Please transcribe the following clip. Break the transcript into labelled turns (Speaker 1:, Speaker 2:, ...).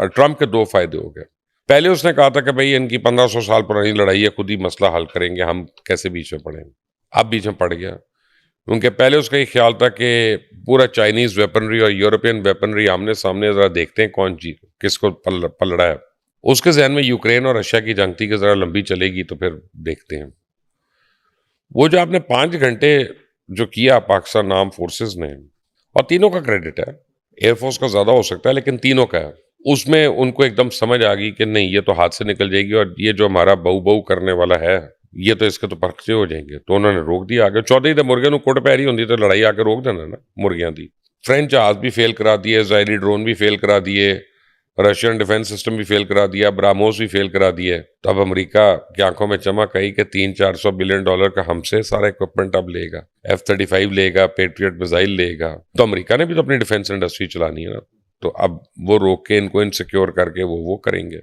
Speaker 1: और ट्रंप के 2 फ़ायदे हो गए। पहले उसने कहा था कि भई इनकी 1500 साल पुरानी लड़ाई है, खुद ही मसला हल करेंगे, हम कैसे बीच में पड़ेंगे। अब बीच में पड़ गया। उनके पहले उसका ये ख्याल था कि पूरा चाइनीज़ वेपनरी और यूरोपियन वेपनरी आमने-सामने ज़रा देखते हैं कौन किसको पलड़ा है। उसके ज़हन में यूक्रेन और रशिया की जंग थी कि ज़रा लंबी चलेगी तो फिर देखते हैं। वो जो आपने 5 घंटे जो किया पाकिस्तान आर्म फोर्सेस ने, और तीनों का क्रेडिट है, एयरफोर्स का ज़्यादा हो सकता है लेकिन तीनों का है। उसमें उनको एकदम समझ आ गई कि नहीं, ये तो हाथ से निकल जाएगी और ये जो हमारा बहू-बहू करने वाला है, ये तो इसके तो पर्चे हो जाएंगे। तो उन्होंने रोक दिया आगे। 14 तो मुर्गे कुट पैरी होंगी तो लड़ाई आके रोक देना ना मुर्गियां दी। फ्रेंच जहाज भी फेल करा दिए, इजरायली ड्रोन भी फेल करा दिए, रशियन डिफेंस सिस्टम भी फेल करा दिया, ब्राह्मोस भी फेल करा दिए। तो अब अमेरिका की आंखों में चमक आई कि 300-400 बिलियन डॉलर का हमसे सारा इक्विपमेंट अब लेगा, F-35 लेगा, पेट्रियट मिसाइल लेगा। तो अमेरिका ने भी तो अपनी डिफेंस इंडस्ट्री चलानी है ना। तो अब वो रोक के इनको इनसिक्योर करके वो करेंगे।